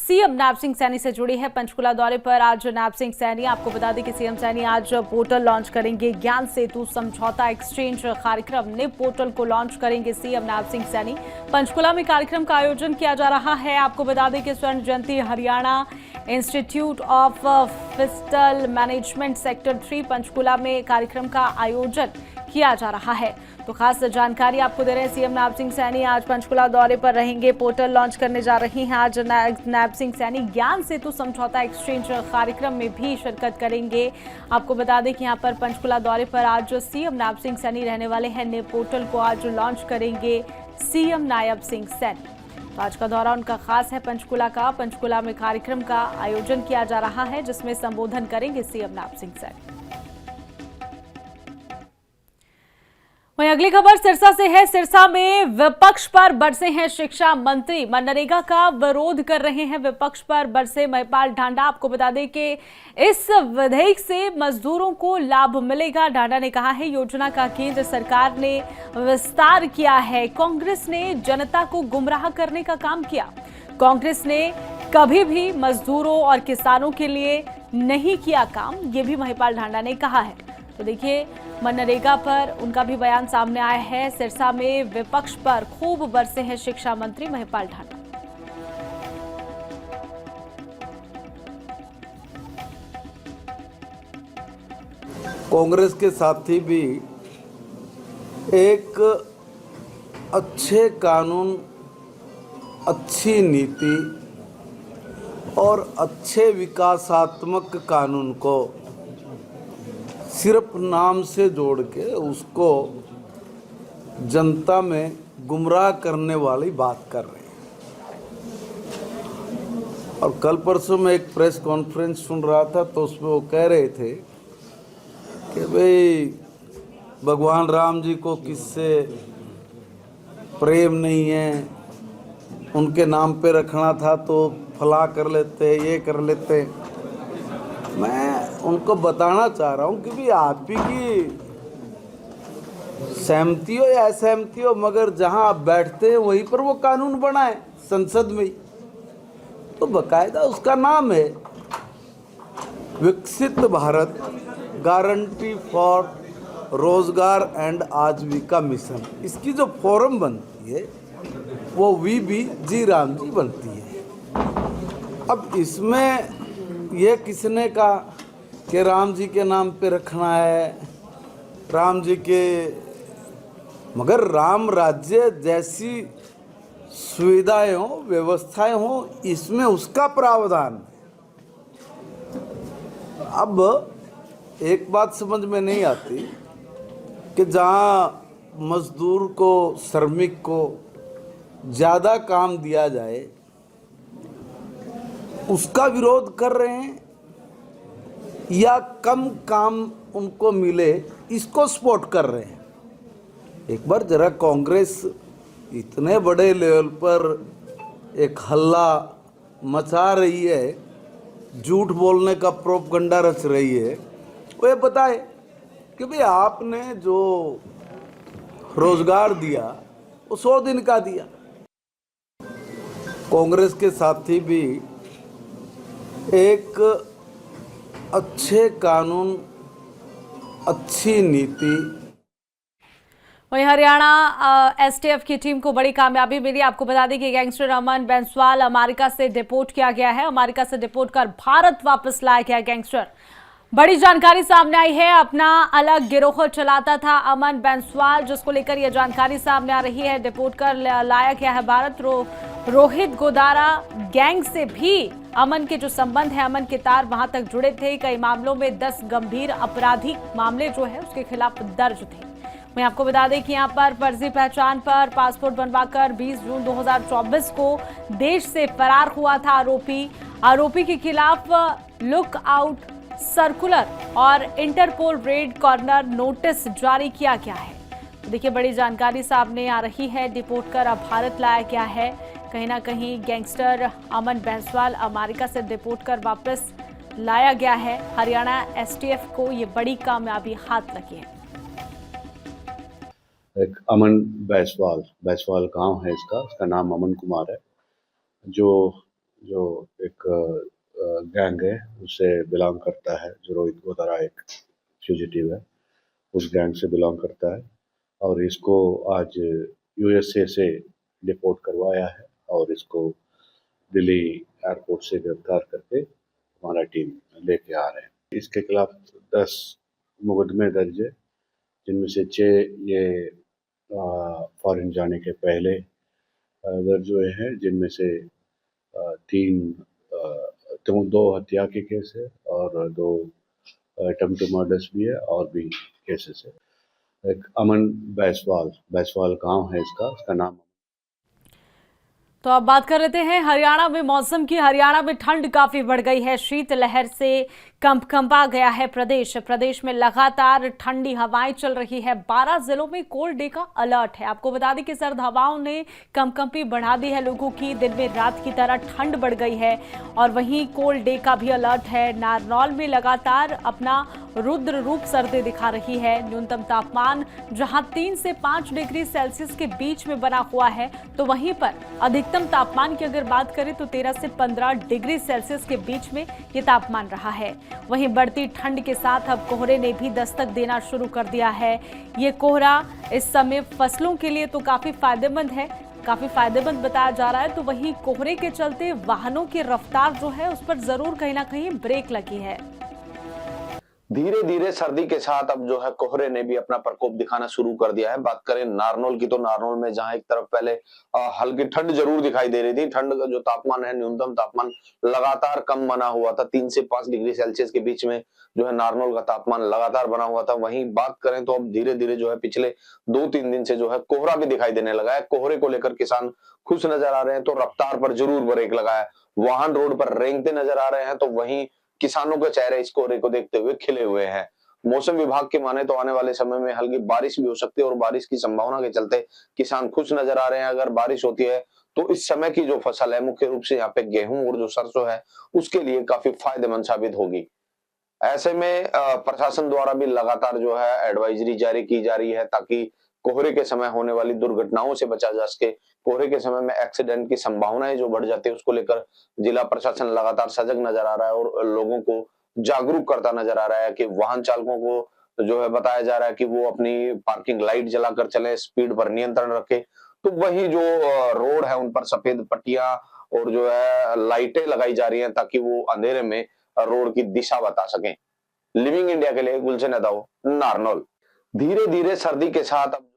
CM Nayab Singh Saini से जुड़ी है। पंचकुला दौरे पर आज नायब सिंह सैनी, आपको बता दें कि सीएम सैनी आज पोर्टल लॉन्च करेंगे। ज्ञान सेतु समझौता एक्सचेंज कार्यक्रम निप पोर्टल को लॉन्च करेंगे सीएम नायब सिंह सैनी। पंचकुला में कार्यक्रम का आयोजन किया जा रहा है। आपको बता दें कि Swarn Jayanti Haryana Institute of Fiscal Management sector 3 Panchkula में कार्यक्रम का आयोजन किया जा रहा है। तो खास जानकारी आपको दे रहे हैं, सीएम नायब सिंह सैनी आज पंचकुला दौरे पर रहेंगे, पोर्टल लॉन्च करने जा रही हैं। आज नायब सिंह सैनी ज्ञान सेतु समझौता एक्सचेंज कार्यक्रम में भी शिरकत करेंगे। आपको बता दें कि यहां पर पंचकुला दौरे पर आज सीएम नायब सिंह सैनी रहने वाले हैं। निप पोर्टल को आज लॉन्च करेंगे सीएम नायब सिंह सैनी। तो आज का दौरा उनका खास है पंचकुला का। पंचकुला में कार्यक्रम का आयोजन किया जा रहा है जिसमें संबोधन करेंगे सीएम नायब सिंह सैनी। वहीं अगली खबर सिरसा से है। सिरसा में विपक्ष पर बरसे हैं शिक्षा मंत्री। मनरेगा का विरोध कर रहे हैं, विपक्ष पर बरसे महिपाल ढांडा। आपको बता दें कि इस विधेयक से मजदूरों को लाभ मिलेगा। ढांडा ने कहा है योजना का केंद्र सरकार ने विस्तार किया है। कांग्रेस ने जनता को गुमराह करने का काम किया। कांग्रेस ने कभी भी मजदूरों और किसानों के लिए नहीं किया काम, ये भी महिपाल ढांडा ने कहा है। तो देखिए, मनरेगा पर उनका भी बयान सामने आया है। सिरसा में विपक्ष पर खूब बरसे हैं शिक्षा मंत्री महिपाल ढांडा। कांग्रेस के साथी भी एक अच्छे कानून, अच्छी नीति और अच्छे विकासात्मक कानून को सिर्फ नाम से जोड़ के उसको जनता में गुमराह करने वाली बात कर रहे हैं। और कल परसों में एक प्रेस कॉन्फ्रेंस सुन रहा था तो उसमें वो कह रहे थे कि भाई भगवान राम जी को किससे प्रेम नहीं है, उनके नाम पे रखना था तो फला कर लेते, ये कर लेते। मैं उनको बताना चाह रहा हूँ कि भी आप ही की सहमति हो या असहमति हो, मगर जहाँ आप बैठते हैं वहीं पर वो कानून बना है, संसद में ही। तो बकायदा उसका नाम है विकसित भारत गारंटी फॉर रोजगार एंड आजीविका मिशन। इसकी जो फॉर्म बनती है वो VBG राम जी बनती है। अब इसमें ये किसने कहा कि राम जी के नाम पे रखना है, राम जी के, मगर राम राज्य जैसी सुविधाएं हो, व्यवस्थाएं हो, इसमें उसका प्रावधान। अब एक बात समझ में नहीं आती कि जहाँ मजदूर को, श्रमिक को ज़्यादा काम दिया जाए उसका विरोध कर रहे हैं, या कम काम उनको मिले इसको सपोर्ट कर रहे हैं। एक बार जरा कांग्रेस इतने बड़े लेवल पर एक हल्ला मचा रही है, झूठ बोलने का प्रोपगंडा रच रही है, वो ये बताए कि भाई आपने जो रोजगार दिया वो 100 दिन का दिया। कांग्रेस के साथी भी एक अच्छे कानून, अच्छी नीति। वहीं हरियाणा एसटीएफ की टीम को बड़ी कामयाबी मिली। आपको बता दें कि गैंगस्टर अमन बैंसवाल अमेरिका से डिपोर्ट किया गया है। अमेरिका से डिपोर्ट कर भारत वापस लाया गया गैंगस्टर। बड़ी जानकारी सामने आई है। अपना अलग गिरोह चलाता था अमन बैंसवाल, जिसको लेकर यह जानकारी सामने आ रही है। डिपोर्ट कर लाया गया है भारत। रोहित गोदारा गैंग से भी अमन के जो संबंध है, अमन के तार वहां तक जुड़े थे। कई मामलों में 10 गंभीर आपराधिक मामले जो है उसके खिलाफ दर्ज थे। मैं आपको बता दें कि यहां पर फर्जी पहचान पर पासपोर्ट बनवाकर 20 जून 2024 को देश से फरार हुआ था आरोपी के खिलाफ लुक आउट सर्कुलर और इंटरपोल रेड कॉर्नर नोटिस जारी किया गया है। तो देखिए, बड़ी जानकारी सामने आ रही है। डिपोर्ट कर अब भारत लाया गया है। कहीं ना कहीं गैंगस्टर अमन बैंसवाल अमेरिका से डिपोर्ट कर वापस लाया गया है। हरियाणा एसटीएफ को ये बड़ी कामयाबी हाथ लगी है। एक अमन बैंसवाल गांव है इसका नाम अमन कुमार है, जो जो एक गैंग है उससे बिलोंग करता है, जो रोहित गोदारा एक फ्यूजिटिव है, उस गैंग से बिलोंग करता है और इसको आज यूएसए से डिपोर्ट करवाया है और इसको दिल्ली एयरपोर्ट से गिरफ्तार करके हमारा टीम लेके आ रहे हैं। इसके खिलाफ 10 मुकदमे दर्ज है, जिनमें से 6 ये फॉरेन जाने के पहले दर्ज हुए हैं, जिनमें से 2 हत्या के केस है और 2 अटेम्प्ट टू मर्डर्स भी है और भी केसेस है। एक अमन बैसवाल गांव है इसका नाम। तो अब बात कर लेते हैं हरियाणा में मौसम की। हरियाणा में ठंड काफी बढ़ गई है, शीतलहर से कंपा गया है प्रदेश में लगातार ठंडी हवाएं चल रही है। 12 जिलों में कोल्ड डे का अलर्ट है। आपको बता दें कि सर्द हवाओं ने कंपी बढ़ा दी है लोगों की। दिन में रात की तरह ठंड बढ़ गई है और वहीं कोल्ड डे का भी अलर्ट है। नारनौल में लगातार अपना रुद्र रूप सर्दी दिखा रही है। न्यूनतम तापमान जहां 3 से 5 डिग्री सेल्सियस के बीच में बना हुआ है, तो वहीं पर अधिकतम तापमान की अगर बात करें तो 13 से 15 डिग्री सेल्सियस के बीच में ये तापमान रहा है। वहीं बढ़ती ठंड के साथ अब कोहरे ने भी दस्तक देना शुरू कर दिया है। ये कोहरा इस समय फसलों के लिए तो काफी फायदेमंद है, काफी फायदेमंद बताया जा रहा है। तो वहीं कोहरे के चलते वाहनों की रफ्तार जो है उस पर जरूर कहीं ना कहीं ब्रेक लगी है। धीरे धीरे सर्दी के साथ अब जो है कोहरे ने भी अपना प्रकोप दिखाना शुरू कर दिया है। बात करें नारनौल की, तो नारनौल में जहां एक तरफ पहले हल्की ठंड जरूर दिखाई दे रही थी, ठंड का जो तापमान है, न्यूनतम तापमान लगातार कम बना हुआ था, 3 से 5 डिग्री सेल्सियस के बीच में जो है नारनौल का तापमान लगातार बना हुआ था। वहीं बात करें तो अब धीरे धीरे जो है पिछले 2-3 दिन से जो है कोहरा भी दिखाई देने लगा है। कोहरे को लेकर किसान खुश नजर आ रहे हैं, तो रफ्तार पर जरूर ब्रेक लगा है। वाहन रोड पर रेंगते नजर आ रहे हैं, तो वहीं किसानों के चेहरे इस कोहरे को देखते हुए खिले हुए हैं। मौसम विभाग की माने तो आने वाले समय में हल्की बारिश भी हो सकती है और बारिश की संभावना के चलते किसान खुश नजर आ रहे हैं। अगर बारिश होती है तो इस समय की जो फसल है, मुख्य रूप से यहाँ पे गेहूं और जो सरसों है, उसके लिए काफी फायदेमंद साबित होगी। ऐसे में प्रशासन द्वारा भी लगातार जो है एडवाइजरी जारी की जा रही है, ताकि कोहरे के समय होने वाली दुर्घटनाओं से बचा जा सके। कोहरे के समय में एक्सीडेंट की संभावनाएं जो बढ़ जाती है, उसको लेकर जिला प्रशासन लगातार सजग नजर आ रहा है और लोगों को जागरूक करता नजर आ रहा है कि वाहन चालकों को जो है बताया जा रहा है कि वो अपनी पार्किंग लाइट जलाकर चले, स्पीड पर नियंत्रण रखे। तो वही जो रोड है उन पर सफेद पट्टियां और जो है लाइटें लगाई जा रही हैं, ताकि वो अंधेरे में रोड की दिशा बता सकें। लिविंग इंडिया के लिए गुलशन यादव, नारनौल। धीरे धीरे सर्दी के साथ अब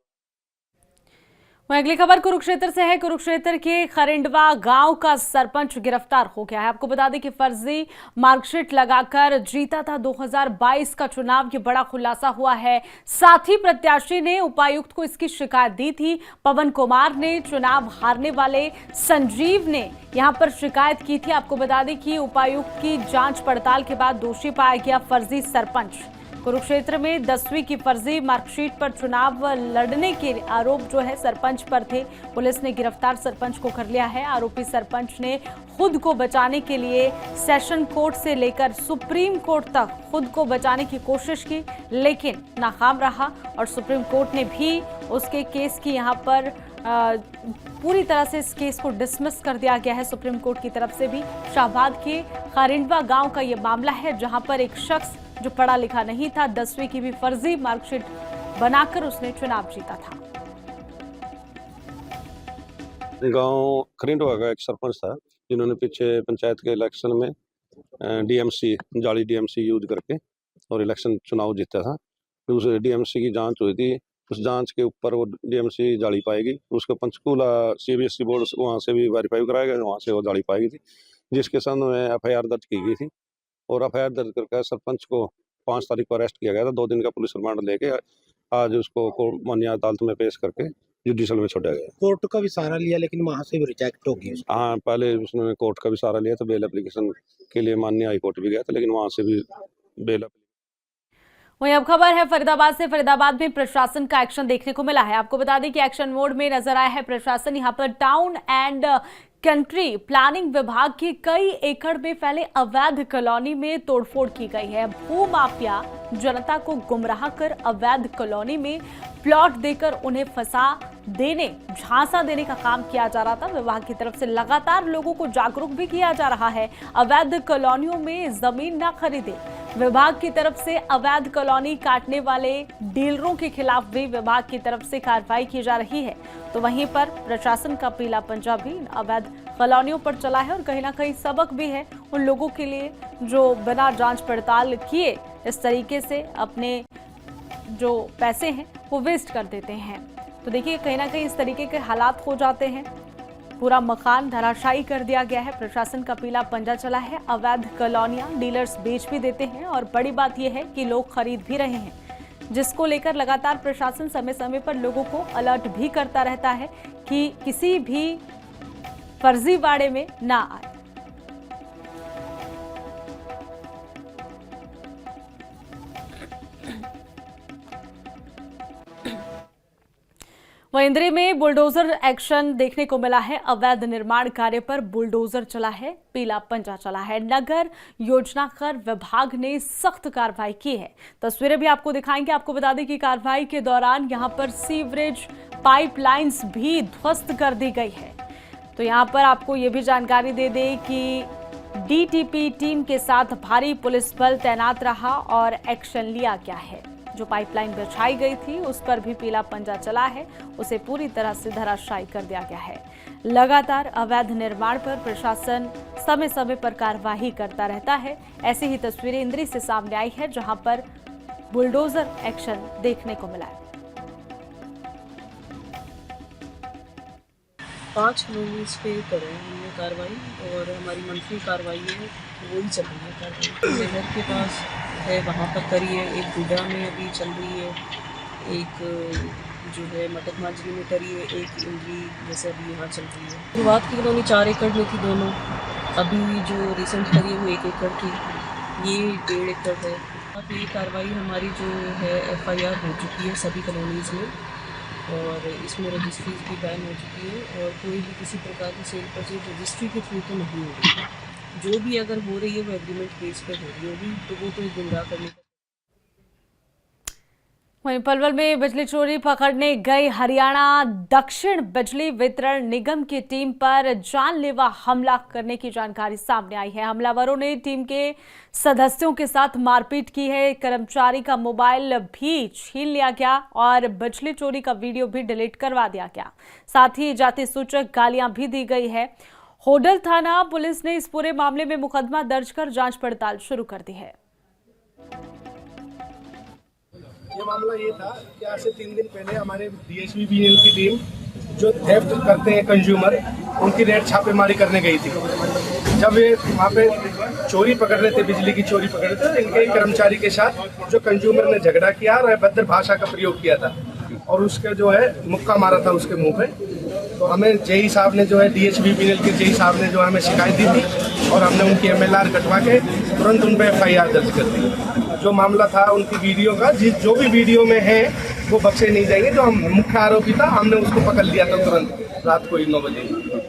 वहीं अगली खबर कुरुक्षेत्र से है। कुरुक्षेत्र के खरिंडवा गांव का सरपंच गिरफ्तार हो गया है। आपको बता दें कि फर्जी मार्कशीट लगाकर जीता था 2022 का चुनाव, ये बड़ा खुलासा हुआ है। साथ ही प्रत्याशी ने उपायुक्त को इसकी शिकायत दी थी। पवन कुमार ने चुनाव हारने वाले संजीव ने यहां पर शिकायत की थी। आपको बता दें कि उपायुक्त की जांच पड़ताल के बाद दोषी पाया गया फर्जी सरपंच। कुरुक्षेत्र में 10वीं की फर्जी मार्कशीट पर चुनाव लड़ने के आरोप जो है सरपंच पर थे। पुलिस ने गिरफ्तार सरपंच को कर लिया है। आरोपी सरपंच ने खुद को बचाने के लिए सेशन कोर्ट से लेकर सुप्रीम कोर्ट तक खुद को बचाने की कोशिश की, लेकिन नाकाम रहा और सुप्रीम कोर्ट ने भी उसके केस की यहां पर पूरी तरह से इस केस को डिसमिस कर दिया गया है सुप्रीम कोर्ट की तरफ से भी। शाहबाद के खरिंडवा गांव का यह मामला है, जहां पर एक शख्स जो पढ़ा लिखा नहीं था, 10वीं की भी फर्जी मार्कशीट बनाकर उसने चुनाव जीता था। गांव खरिंडवा का एक सरपंच था, जिन्होंने पीछे पंचायत के इलेक्शन में जाली डीएमसी यूज करके और इलेक्शन चुनाव जीता था। फिर उस डीएमसी की जांच हुई थी, उस जांच के ऊपर वो डीएमसी जाली पाएगी। उसको पंचकूला सीबीएसई बोर्ड वहाँ से भी वेरीफाई कराया गया, वहाँ से वो जाली पाएगी थी, जिसके संबंध में एफआईआर दर्ज की गई थी। और एफआईआर दर्ज करके सरपंच को 5 तारीख को अरेस्ट किया गया था। 2 दिन का पुलिस रिमांड लेके आज उसको मान्य अदालत में पेश करके जुडिशल में छोड़ा गया। कोर्ट का भी सहारा लिया, लेकिन वहां से भी रिजेक्ट हो गई। हाँ, पहले उसने कोर्ट का भी सहारा लिया था, बेल एप्लीकेशन के लिए माननीय हाई कोर्ट भी गया था, लेकिन वहां से भी बेल। वहीं अब खबर है फरीदाबाद से। फरीदाबाद में प्रशासन का एक्शन देखने को मिला है। आपको बता दें कि एक्शन मोड में नजर आया है प्रशासन। यहां पर टाउन एंड कंट्री प्लानिंग विभाग की कई एकड़ में फैले अवैध कॉलोनी में तोड़फोड़ की गई है। भूमाफिया जनता को गुमराह कर अवैध कॉलोनी में प्लॉट देकर उन्हें झांसा देने का काम किया जा रहा था। विभाग की तरफ से लगातार लोगों को जागरूक भी किया जा रहा है, अवैध कॉलोनियों में जमीन न खरीदे। विभाग की तरफ से अवैध कॉलोनी काटने वाले डीलरों के खिलाफ भी विभाग की तरफ से कार्रवाई की जा रही है। तो वहीं पर प्रशासन का पीला पंजा भी अवैध कॉलोनियों पर चला है और कहीं ना कहीं सबक भी है उन लोगों के लिए जो बिना जांच पड़ताल किए इस तरीके से अपने जो पैसे हैं वो वेस्ट कर देते हैं। तो देखिए कहीं ना कहीं इस तरीके के हालात हो जाते हैं। पूरा मकान धराशायी कर दिया गया है, प्रशासन का पीला पंजा चला है। अवैध कॉलोनियां डीलर्स बेच भी देते हैं और बड़ी बात यह है कि लोग खरीद भी रहे हैं, जिसको लेकर लगातार प्रशासन समय समय पर लोगों को अलर्ट भी करता रहता है कि किसी भी फर्जीवाड़े में ना आए। इंद्री में बुलडोजर एक्शन देखने को मिला है। अवैध निर्माण कार्य पर बुलडोजर चला है, पीला पंजा चला है। नगर योजना कर विभाग ने सख्त कार्रवाई की है। तस्वीरें भी आपको दिखाएंगे। आपको बता दें कि कार्रवाई के दौरान यहां पर सीवरेज पाइपलाइंस भी ध्वस्त कर दी गई है। तो यहां पर आपको यह भी जानकारी दे दें कि डीटीपी टीम के साथ भारी पुलिस बल तैनात रहा और एक्शन लिया गया है। जो पाइपलाइन बिछाई गई थी उस पर भी पीला पंजा चला है, उसे पूरी तरह से धराशायी कर दिया गया है। लगातार अवैध निर्माण पर प्रशासन समय समय पर कार्रवाई करता रहता है। ऐसी ही तस्वीरें इंद्री से सामने आई है जहां पर बुलडोजर एक्शन देखने को मिला है। 5 कॉलोनीज पे करें हमने कार्रवाई और हमारी मंथली कार्रवाई है वही चल रही है कार्रवाई। घर के पास है वहाँ पर करी है, एक गुडा में अभी चल रही है, एक जो है मटक माजरी में करी है, एक इंद्री जैसे अभी यहाँ चल रही है। शुरुआत की कॉलोनी 4 एकड़ में थी दोनों, अभी जो रिसेंट करी है वो 1 एकड़ थी, ये 1.5 एकड़ है। अब ये कार्रवाई हमारी जो है FIR हो चुकी है सभी कॉलोनीज़ में और इसमें रजिस्ट्रीज भी बैन हो चुकी है और कोई भी किसी प्रकार की सेल परचेज रजिस्ट्री के थ्रू तो नहीं हो रही है। जो भी अगर हो रही है वो एग्रीमेंट बेस पे हो रही होगी, तो वो तो गुमराह करने का। वहीं पलवल में बिजली चोरी पकड़ने गई हरियाणा दक्षिण बिजली वितरण निगम की टीम पर जानलेवा हमला करने की जानकारी सामने आई है। हमलावरों ने टीम के सदस्यों के साथ मारपीट की है, कर्मचारी का मोबाइल भी छीन लिया गया और बिजली चोरी का वीडियो भी डिलीट करवा दिया गया। साथ ही जाति सूचक गालियां भी दी गई है। होडल थाना पुलिस ने इस पूरे मामले में मुकदमा दर्ज कर जांच पड़ताल शुरू कर दी है। ये मामला ये था कि आज से 3 दिन पहले हमारे DSBBL की टीम जो थेफ्ट करते हैं कंज्यूमर, उनकी रेड छापेमारी करने गई थी। जब ये वहाँ पे चोरी पकड़ रहे थे, बिजली की चोरी पकड़ रहे थे, तो इनके कर्मचारी के साथ जो कंज्यूमर ने झगड़ा किया और अभद्र भाषा का प्रयोग किया था और उसका जो है मुक्का मारा था उसके मुंह पे। तो हमें जेई साहब ने जो है DSBBL के जेई साहब ने जो हमें शिकायत दी थी और हमने उनकी MLR कटवा के तुरंत उन पर FIR दर्ज कर दी। जो मामला था उनकी वीडियो का, जो भी वीडियो में है वो बख्शे नहीं जाएंगे। जो हम मुख्य आरोपी था हमने उसको पकड़ लिया था तुरंत रात को 9 बजे।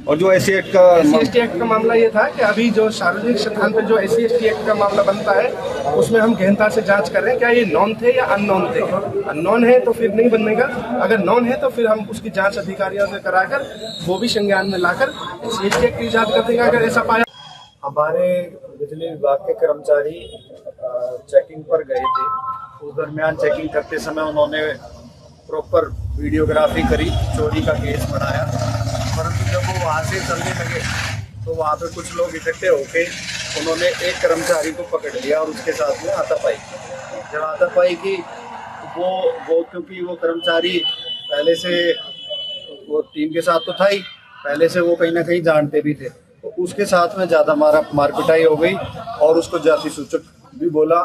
और जो SC एक्ट का मामला ये था कि अभी जो सार्वजनिक स्थान पर जो SC एक्ट का मामला बनता है उसमें हम गहनता से जांच कर रहे हैं क्या ये नॉन थे या अननॉन थे। अननॉन है तो फिर नहीं बनेगा, अगर नॉन है तो फिर हम उसकी जांच अधिकारियों से कराकर वो भी संज्ञान में लाकर SC एक्ट की जांच कर देंगे अगर ऐसा पाया। हमारे बिजली विभाग के कर्मचारी चेकिंग पर गए थे। उस दरमियान चेकिंग करते समय उन्होंने प्रॉपर वीडियोग्राफी करी, चोरी का केस बनाया, परंतु जब वो वहाँ से चलने लगे तो वहाँ पे कुछ लोग इकट्ठे होके उन्होंने एक कर्मचारी को पकड़ लिया और उसके साथ में हाथापाई की। जब हाथापाई की वो क्योंकि वो कर्मचारी पहले से वो टीम के साथ तो था ही, पहले से वो कहीं ना कहीं जानते भी थे, तो उसके साथ में ज़्यादा मारपिटाई हो गई और उसको जाति सूचक भी बोला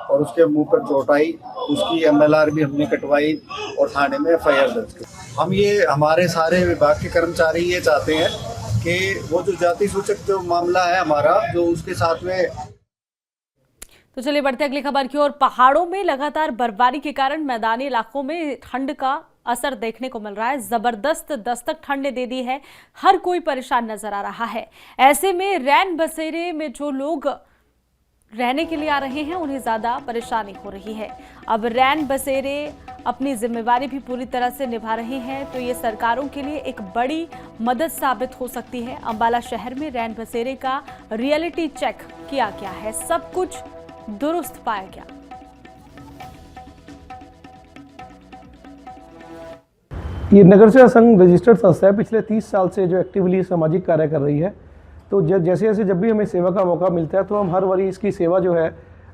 और उसके मुंह पर चोट आई। उसकी MLR भी हमने कटवाई और थाने में FIR दर्ज की। हम ये हमारे सारे विभाग के कर्मचारी ये चाहते हैं कि वो जो जाति सूचक जो मामला है हमारा, जो उसके साथ में। तो चलिए बढ़ते अगली खबर की ओर। पहाड़ों में लगातार बर्फबारी के कारण मैदानी इलाकों में ठंड का असर देखने को मिल रहा है। जबरदस्त दस्तक ठंड ने दे दी है, हर कोई परेशान नजर आ रहा है। ऐसे में रैन बसेरे में जो लोग रहने के लिए आ रहे हैं उन्हें ज्यादा परेशानी हो रही है। अब रैन बसेरे अपनी जिम्मेवारी भी पूरी तरह से निभा रहे हैं, तो ये सरकारों के लिए एक बड़ी मदद साबित हो सकती है। अंबाला शहर में रैन बसेरे का रियलिटी चेक किया गया है, सब कुछ दुरुस्त पाया गया। ये नगर सेवा संघ रजिस्टर्ड संस्था है, पिछले 30 साल से जो एक्टिवली सामाजिक कार्य कर रही है। तो जैसे जैसे जब भी हमें सेवा का मौका मिलता है तो हम हर बारी इसकी सेवा जो है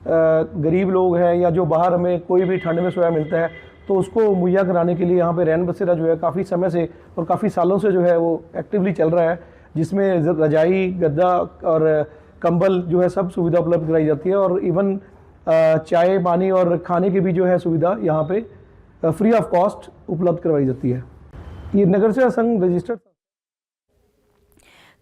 गरीब लोग हैं या जो बाहर हमें कोई भी ठंड में सोया मिलता है तो उसको मुहैया कराने के लिए यहाँ पे रैन बसेरा जो है काफ़ी समय से और काफ़ी सालों से जो है वो एक्टिवली चल रहा है, जिसमें रजाई, गद्दा और कंबल जो है सब सुविधा उपलब्ध कराई जाती है और इवन चाय, पानी और खाने की भी जो है सुविधा यहाँ पे फ्री ऑफ कॉस्ट उपलब्ध करवाई जाती है। ये नगर सेवा संघ रजिस्टर्ड।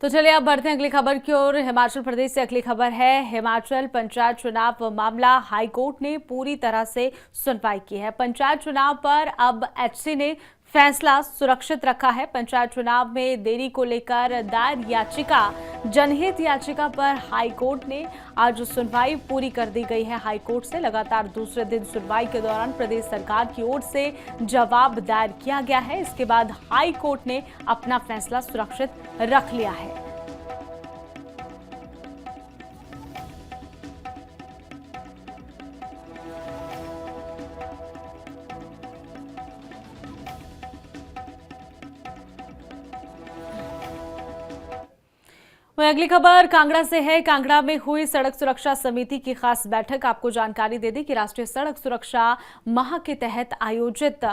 तो चलिए अब बढ़ते हैं अगली खबर की ओर। हिमाचल प्रदेश से अगली खबर है। हिमाचल पंचायत चुनाव मामला हाईकोर्ट ने पूरी तरह से सुनवाई की है। पंचायत चुनाव पर अब एचसी ने फैसला सुरक्षित रखा है। पंचायत चुनाव में देरी को लेकर दायर याचिका, जनहित याचिका पर हाईकोर्ट ने आज सुनवाई पूरी कर दी गई है। हाईकोर्ट से लगातार दूसरे दिन सुनवाई के दौरान प्रदेश सरकार की ओर से जवाब दायर किया गया है। इसके बाद हाईकोर्ट ने अपना फैसला सुरक्षित रख लिया है। वहीं अगली खबर कांगड़ा से है। कांगड़ा में हुई सड़क सुरक्षा समिति की खास बैठक। आपको जानकारी दे दी कि राष्ट्रीय सड़क सुरक्षा माह के तहत आयोजित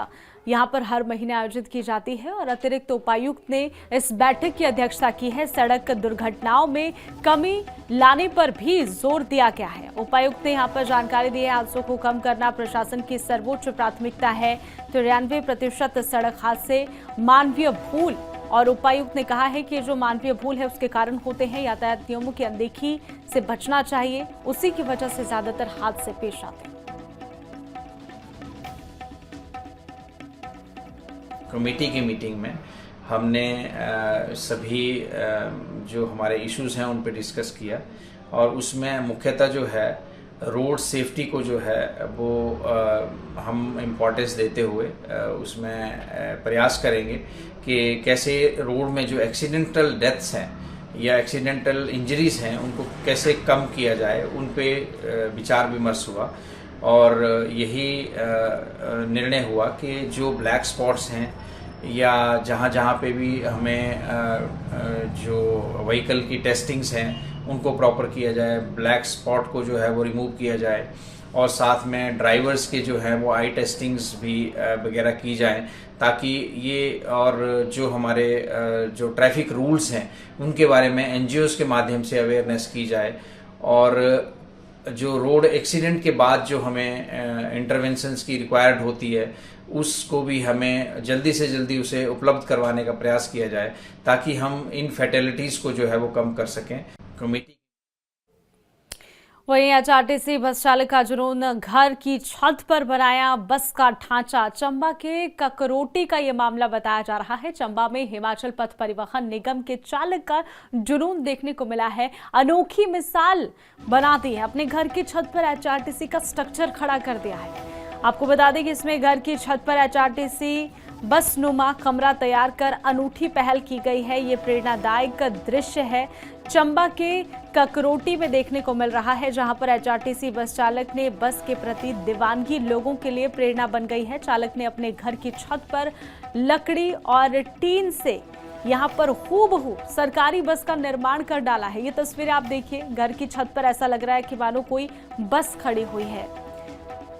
यहां पर हर महीने आयोजित की जाती है और अतिरिक्त उपायुक्त ने इस बैठक की अध्यक्षता की है। सड़क दुर्घटनाओं में कमी लाने पर भी जोर दिया गया है। उपायुक्त ने यहां पर जानकारी दी है, हादसों को कम करना प्रशासन की सर्वोच्च प्राथमिकता है। 93% सड़क हादसे मानवीय भूल, और उपायुक्त ने कहा है कि जो मानवीय भूल है उसके कारण होते हैं। यातायात नियमों की अनदेखी से बचना चाहिए, उसी की वजह से ज्यादातर हादसे पेश आते हैं। कमेटी की मीटिंग में हमने सभी जो हमारे इश्यूज हैं उन पर डिस्कस किया और उसमें मुख्यतः जो है रोड सेफ्टी को जो है वो हम इम्पोर्टेंस देते हुए उसमें प्रयास करेंगे कि कैसे रोड में जो एक्सीडेंटल डेथ्स हैं या एक्सीडेंटल इंजरीज हैं उनको कैसे कम किया जाए, उन पे विचार विमर्श हुआ और यही निर्णय हुआ कि जो ब्लैक स्पॉट्स हैं या जहाँ जहाँ पे भी हमें जो व्हीकल की टेस्टिंग्स हैं उनको प्रॉपर किया जाए, ब्लैक स्पॉट को जो है वो रिमूव किया जाए और साथ में ड्राइवर्स के जो है वो आई टेस्टिंग्स भी वगैरह की जाए, ताकि ये और जो हमारे जो ट्रैफिक रूल्स हैं उनके बारे में एनजीओज़ के माध्यम से अवेयरनेस की जाए और जो रोड एक्सीडेंट के बाद जो हमें इंटरवेंशंस की रिक्वायर्ड होती है उसको भी हमें जल्दी से जल्दी उसे उपलब्ध करवाने का प्रयास किया जाए ताकि हम इन फैटेलिटीज़ को जो है वो कम कर सकें। कमेटी वहीं एचआरटीसी बस चालक का जुनून, घर की छत पर बनाया बस का ढांचा। चंबा के ककरोटी का ये मामला बताया जा रहा है। चंबा में हिमाचल पथ परिवहन निगम के चालक का जुनून देखने को मिला है। अनोखी मिसाल बना दी है, अपने घर की छत पर एचआरटीसी का स्ट्रक्चर खड़ा कर दिया है। आपको बता दें कि इसमें घर की छत पर एचआरटीसी बस नुमा कमरा तैयार कर अनूठी पहल की गई है। ये प्रेरणादायक दृश्य है, चंबा के ककरोटी में देखने को मिल रहा है, जहां पर एचआरटीसी बस चालक ने बस के प्रति दीवानगी लोगों के लिए प्रेरणा बन गई है। चालक ने अपने घर की छत पर लकड़ी और टीन से यहां पर हूबहू सरकारी बस का निर्माण कर डाला है। ये तस्वीरें आप देखिए, घर की छत पर ऐसा लग रहा है कि मानो कोई बस खड़ी हुई है।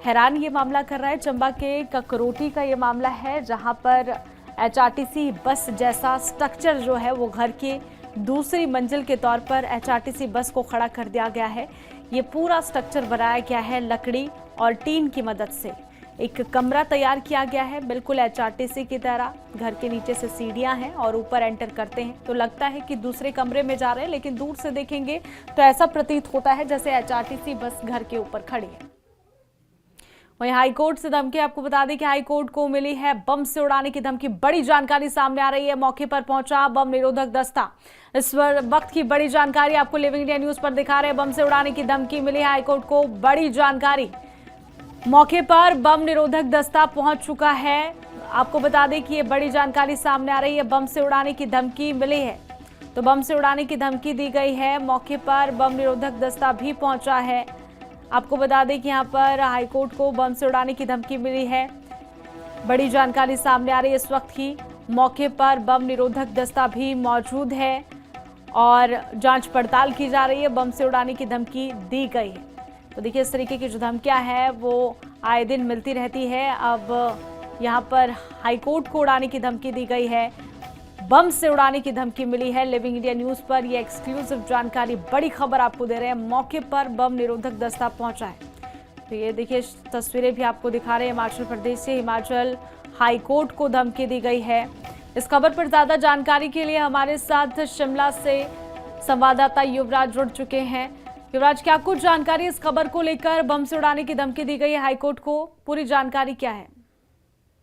हैरान ये मामला कर रहा है। चंबा के ककरोटी का ये मामला है, जहां पर एचआरटीसी बस जैसा स्ट्रक्चर जो है वो घर के दूसरी मंजिल के तौर पर एचआरटीसी बस को खड़ा कर दिया गया है। ये पूरा स्ट्रक्चर बनाया गया है लकड़ी और टीन की मदद से। एक कमरा तैयार किया गया है बिल्कुल एचआरटीसी की तरह। घर के नीचे से सीढ़ियां हैं और ऊपर एंटर करते हैं तो लगता है कि दूसरे कमरे में जा रहे हैं, लेकिन दूर से देखेंगे तो ऐसा प्रतीत होता है जैसे एचआरटीसी बस घर के ऊपर खड़ी है। वहीं हाईकोर्ट से धमकी, आपको बता दें कि हाईकोर्ट को मिली है बम से उड़ाने की धमकी। बड़ी जानकारी सामने आ रही है, मौके पर पहुंचा बम निरोधक दस्ता। इस वक्त की बड़ी जानकारी आपको लिविंग इंडिया न्यूज पर दिखा रहे हैं। बम से उड़ाने की धमकी मिली है हाईकोर्ट को, बड़ी जानकारी। मौके पर बम निरोधक दस्ता पहुंच चुका है। आपको बता दें कि ये बड़ी जानकारी सामने आ रही है, बम से उड़ाने की धमकी मिली है। तो बम से उड़ाने की धमकी दी गई है, मौके पर बम निरोधक दस्ता भी पहुंचा है। आपको बता दें कि यहाँ पर हाईकोर्ट को बम से उड़ाने की धमकी मिली है। बड़ी जानकारी सामने आ रही है इस वक्त की। मौके पर बम निरोधक दस्ता भी मौजूद है और जांच पड़ताल की जा रही है। बम से उड़ाने की धमकी दी गई है। तो देखिए, इस तरीके की जो धमकियां हैं वो आए दिन मिलती रहती है। अब यहाँ पर हाईकोर्ट को उड़ाने की धमकी दी गई है, बम से उड़ाने की धमकी मिली है। लिविंग इंडिया न्यूज पर ये एक्सक्लूसिव जानकारी, बड़ी खबर आपको दे रहे हैं। मौके पर बम निरोधक दस्ता पहुंचा है। तो ये देखिए, तस्वीरें भी आपको दिखा रहे हैं हिमाचल प्रदेश से। हिमाचल हाईकोर्ट को धमकी दी गई है। इस खबर पर ज्यादा जानकारी के लिए हमारे साथ शिमला से संवाददाता युवराज जुड़ चुके हैं। युवराज, क्या कुछ जानकारी इस खबर को लेकर? बम से उड़ाने की धमकी दी गई है हाईकोर्ट को, पूरी जानकारी क्या है?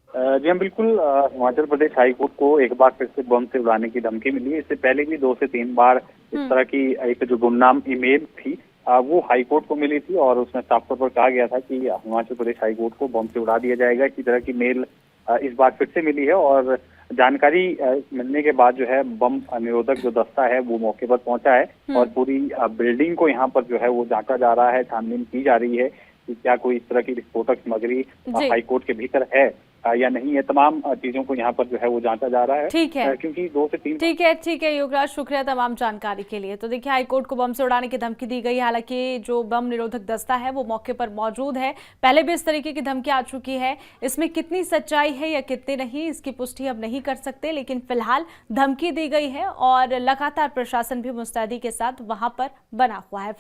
जी हाँ, बिल्कुल। हिमाचल प्रदेश हाईकोर्ट को एक बार फिर से बम से उड़ाने की धमकी मिली है। इससे पहले भी 2 से 3 बार इस तरह की एक जो गुमनाम ईमेल थी वो हाईकोर्ट को मिली थी और उसमें साफ तौर पर कहा गया था कि हिमाचल प्रदेश हाईकोर्ट को बम से उड़ा दिया जाएगा। इसी तरह की मेल इस बार फिर से मिली है और जानकारी मिलने के बाद जो है बम निरोधक जो दस्ता है वो मौके पर पहुंचा है और पूरी बिल्डिंग को यहाँ पर जो है वो जांचा जा रहा है, छानबीन की जा रही है कि क्या कोई इस तरह की विस्फोटक सामग्री हाईकोर्ट के भीतर है या नहीं है। तमाम चीजों को यहाँ पर जो है वो जांचा जा रहा है। ठीक है, क्योंकि 2 से 3। ठीक है युवराज, शुक्रिया तमाम जानकारी के लिए। तो देखिए, हाईकोर्ट को बम से उड़ाने की धमकी दी गई। हालांकि जो बम निरोधक दस्ता है वो मौके पर मौजूद है। पहले भी इस तरीके की धमकी आ चुकी है। इसमें कितनी सच्चाई है या कितनी नहीं, इसकी पुष्टि अब नहीं कर सकते, लेकिन फिलहाल धमकी दी गई है और लगातार प्रशासन भी मुस्तैदी के साथ वहां पर बना हुआ है।